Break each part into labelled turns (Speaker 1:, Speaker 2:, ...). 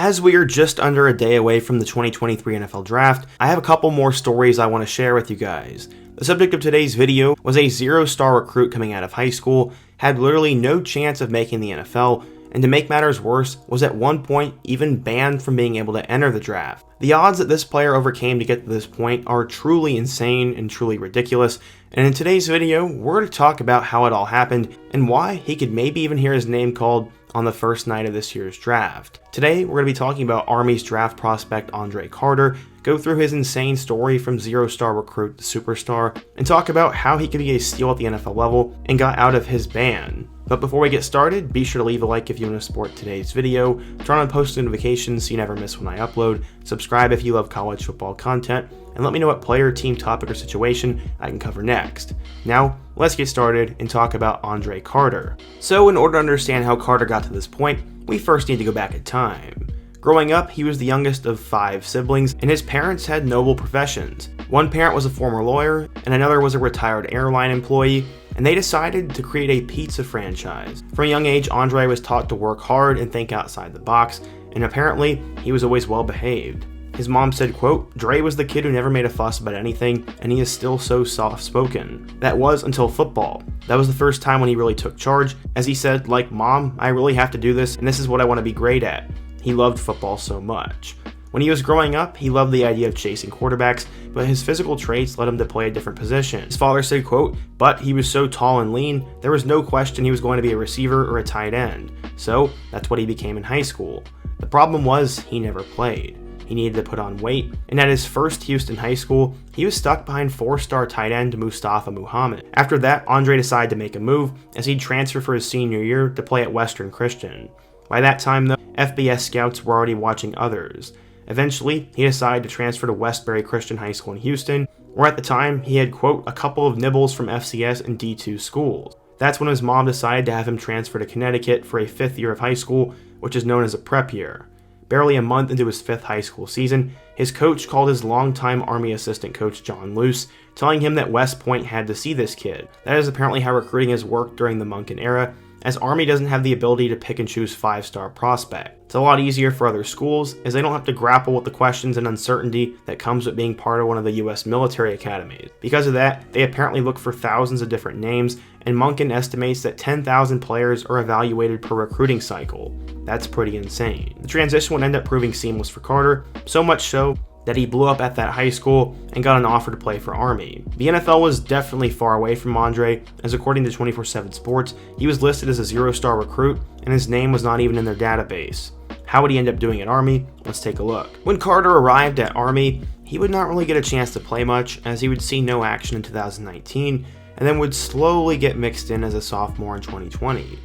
Speaker 1: As we are just under a day away from the 2023 NFL Draft, I have a couple more stories I want to share with you guys. The subject of today's video was a zero-star recruit coming out of high school, had literally no chance of making the NFL, and to make matters worse, was at one point even banned from being able to enter the draft. The odds that this player overcame to get to this point are truly insane and truly ridiculous, and in today's video, we're going to talk about how it all happened and why he could maybe even hear his name called on the first night of this year's draft. Today, we're going to be talking about Army's draft prospect Andre Carter, go through his insane story from zero-star recruit to superstar, and talk about how he could be a steal at the NFL level and got out of his ban. But before we get started, be sure to leave a like if you want to support today's video, turn on post notifications so you never miss when I upload, subscribe if you love college football content, and let me know what player, team, topic, or situation I can cover next. Now, let's get started and talk about Andre Carter. So in order to understand how Carter got to this point, we first need to go back in time. Growing up, he was the youngest of 5 siblings, and his parents had noble professions. One parent was a former lawyer, and another was a retired airline employee, and they decided to create a pizza franchise. From a young age, Andre was taught to work hard and think outside the box, and apparently, he was always well behaved. His mom said, quote, "Dre was the kid who never made a fuss about anything, and he is still so soft-spoken." That was until football. That was the first time when he really took charge, as he said, like, "Mom, I really have to do this, and this is what I want to be great at." He loved football so much. When he was growing up, he loved the idea of chasing quarterbacks, but his physical traits led him to play a different position. His father said, quote, "But he was so tall and lean, there was no question he was going to be a receiver or a tight end. So that's what he became in high school. The problem was he never played. He needed to put on weight, and at his first Houston high school, he was stuck behind 4-star tight end Mustafa Muhammad. After that, Andre decided to make a move as he'd transfer for his senior year to play at Western Christian. By that time, though, FBS scouts were already watching others. Eventually, he decided to transfer to Westbury Christian High School in Houston, where at the time, he had, quote, "a couple of nibbles from FCS and D2 schools." That's when his mom decided to have him transfer to Connecticut for a 5th year of high school, which is known as a prep year. Barely a month into his 5th high school season, his coach called his longtime Army assistant coach John Luce, telling him that West Point had to see this kid. That is apparently how recruiting has worked during the Monken era, as Army doesn't have the ability to pick and choose 5-star prospects. It's a lot easier for other schools, as they don't have to grapple with the questions and uncertainty that comes with being part of one of the US military academies. Because of that, they apparently look for thousands of different names, and Monken estimates that 10,000 players are evaluated per recruiting cycle. That's pretty insane. The transition would end up proving seamless for Carter, so much so that he blew up at that high school and got an offer to play for Army. The NFL was definitely far away from Andre, as according to 24/7 Sports, he was listed as a zero-star recruit and his name was not even in their database. How would he end up doing at Army? Let's take a look. When Carter arrived at Army, he would not really get a chance to play much, as he would see no action in 2019 and then would slowly get mixed in as a sophomore in 2020.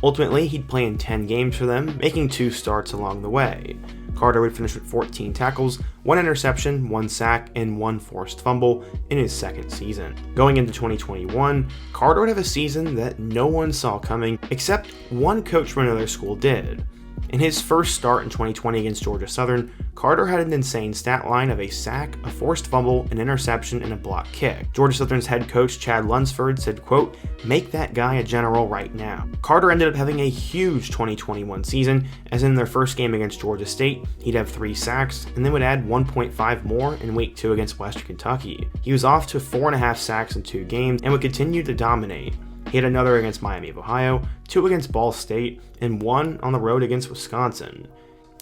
Speaker 1: Ultimately, he'd play in 10 games for them, making 2 starts along the way. Carter would finish with 14 tackles, 1 interception, 1 sack, and 1 forced fumble in his 2nd season. Going into 2021, Carter would have a season that no one saw coming, except one coach from another school did. In his first start in 2020 against Georgia Southern, Carter had an insane stat line of a sack, a forced fumble, an interception, and a block kick. Georgia Southern's head coach Chad Lunsford said, quote, "Make that guy a general right now." Carter ended up having a huge 2021 season, as in their first game against Georgia State, he'd have 3 sacks, and then would add 1.5 more in week 2 against Western Kentucky. He was off to 4.5 sacks in 2 games, and would continue to dominate. He had another against Miami of Ohio, 2 against Ball State, and 1 on the road against Wisconsin.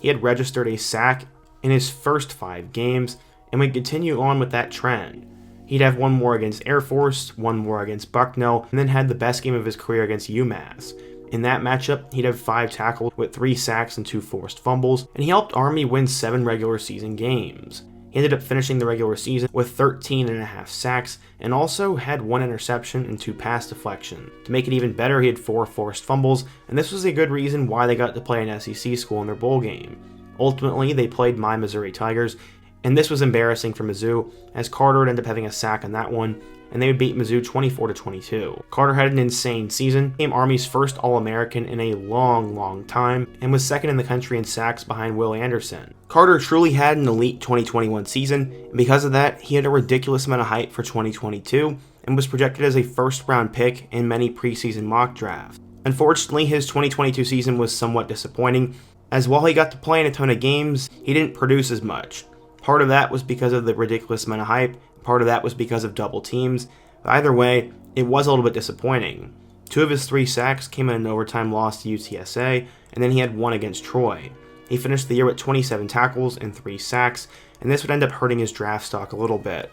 Speaker 1: He had registered a sack in his first 5 games, and would continue on with that trend. He'd have 1 more against Air Force, 1 more against Bucknell, and then had the best game of his career against UMass. In that matchup, he'd have 5 tackles with 3 sacks and 2 forced fumbles, and he helped Army win 7 regular season games. He ended up finishing the regular season with 13.5 sacks and also had 1 interception and 2 pass deflections. To make it even better, he had 4 forced fumbles, and this was a good reason why they got to play an SEC school in their bowl game. Ultimately, they played my Missouri Tigers, and this was embarrassing for Mizzou, as Carter would end up having a sack on that one, and they would beat Mizzou 24-22. Carter had an insane season, became Army's first All-American in a long time, and was 2nd in the country in sacks behind Will Anderson. Carter truly had an elite 2021 season, and because of that, he had a ridiculous amount of hype for 2022, and was projected as a first-round pick in many preseason mock drafts. Unfortunately, his 2022 season was somewhat disappointing, as while he got to play in a ton of games, he didn't produce as much. Part of that was because of the ridiculous amount of hype, part of that was because of double teams. But either way, it was a little bit disappointing. 2 of his 3 sacks came in an overtime loss to UTSA, and then he had 1 against Troy. He finished the year with 27 tackles and 3 sacks, and this would end up hurting his draft stock a little bit.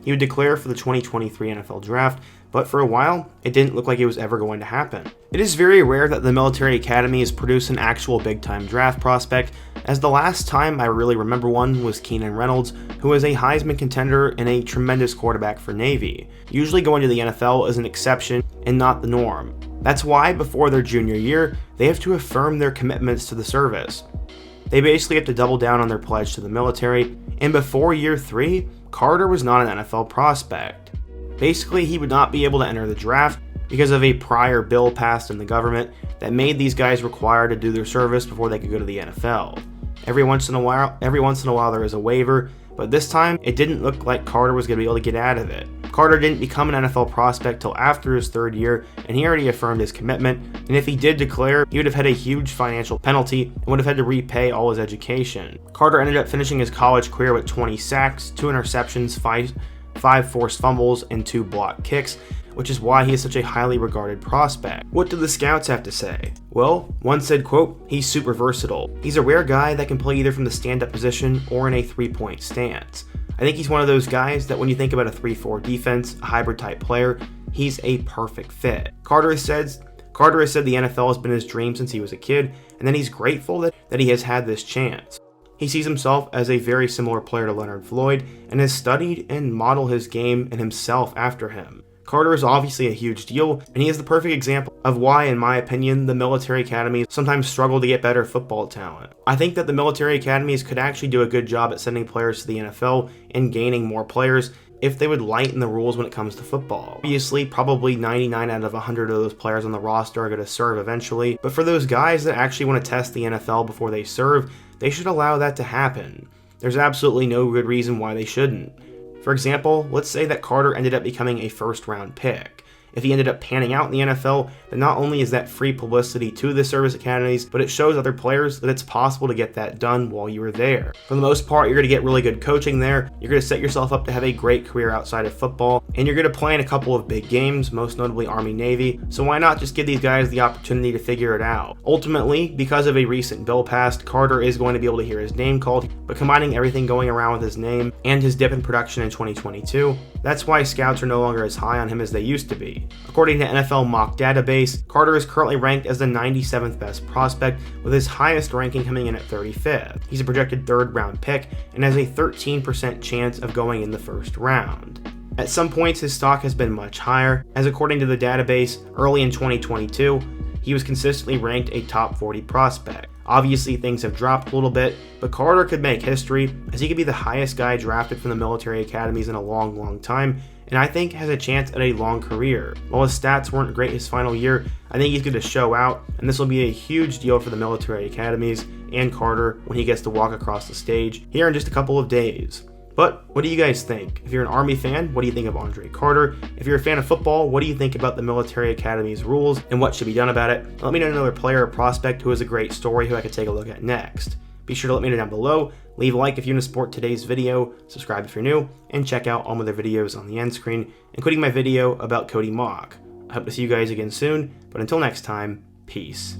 Speaker 1: He would declare for the 2023 NFL Draft, but for a while, it didn't look like it was ever going to happen. It is very rare that the military academies produce an actual big-time draft prospect, as the last time I really remember one was Keenan Reynolds, who was a Heisman contender and a tremendous quarterback for Navy. Usually going to the NFL is an exception and not the norm. That's why before their junior year, they have to affirm their commitments to the service. They basically have to double down on their pledge to the military, and before year 3, Carter was not an NFL prospect. Basically, he would not be able to enter the draft because of a prior bill passed in the government that made these guys required to do their service before they could go to the NFL. Every once in a while there is a waiver, but this time it didn't look like Carter was going to be able to get out of it. Carter didn't become an NFL prospect till after his 3rd year, and he already affirmed his commitment, and if he did declare, he would have had a huge financial penalty and would have had to repay all his education. Carter ended up finishing his college career with 20 sacks, 2 interceptions, 5 forced fumbles, and 2 blocked kicks, which is why he is such a highly regarded prospect. What did the scouts have to say? Well, one said, quote, "He's super versatile. He's a rare guy that can play either from the stand-up position or in a 3-point stance. I think he's one of those guys that when you think about a 3-4 defense, a hybrid type player, he's a perfect fit." Carter has said the NFL has been his dream since he was a kid, and then he's grateful that he has had this chance. He sees himself as a very similar player to Leonard Floyd and has studied and modeled his game and himself after him. Carter is obviously a huge deal, and he is the perfect example of why, in my opinion, the military academies sometimes struggle to get better football talent. I think that the military academies could actually do a good job at sending players to the NFL and gaining more players if they would lighten the rules when it comes to football. Obviously, probably 99 out of 100 of those players on the roster are going to serve eventually, but for those guys that actually want to test the NFL before they serve, they should allow that to happen. There's absolutely no good reason why they shouldn't. For example, let's say that Carter ended up becoming a 1st-round pick. If he ended up panning out in the NFL, then not only is that free publicity to the service academies, but it shows other players that it's possible to get that done while you were there. For the most part, you're going to get really good coaching there, you're going to set yourself up to have a great career outside of football, and you're going to play in a couple of big games, most notably Army-Navy, so why not just give these guys the opportunity to figure it out? Ultimately, because of a recent bill passed, Carter is going to be able to hear his name called, but combining everything going around with his name and his dip in production in 2022, that's why scouts are no longer as high on him as they used to be. According to NFL Mock Database, Carter is currently ranked as the 97th best prospect, with his highest ranking coming in at 35th. He's a projected 3rd-round pick and has a 13% chance of going in the 1st round. At some points, his stock has been much higher, as according to the database, early in 2022, he was consistently ranked a top 40 prospect. Obviously, things have dropped a little bit, but Carter could make history, as he could be the highest guy drafted from the military academies in a long time, and I think has a chance at a long career. While his stats weren't great his final year, I think he's going to show out, and this will be a huge deal for the military academies and Carter when he gets to walk across the stage here in just a couple of days. But what do you guys think? If you're an Army fan, what do you think of Andre Carter? If you're a fan of football, what do you think about the military academy's rules and what should be done about it? Let me know another player or prospect who has a great story who I could take a look at next. Be sure to let me know down below, leave a like if you want to support today's video, subscribe if you're new, and check out all my other videos on the end screen, including my video about Cody Mock. I hope to see you guys again soon, but until next time, peace.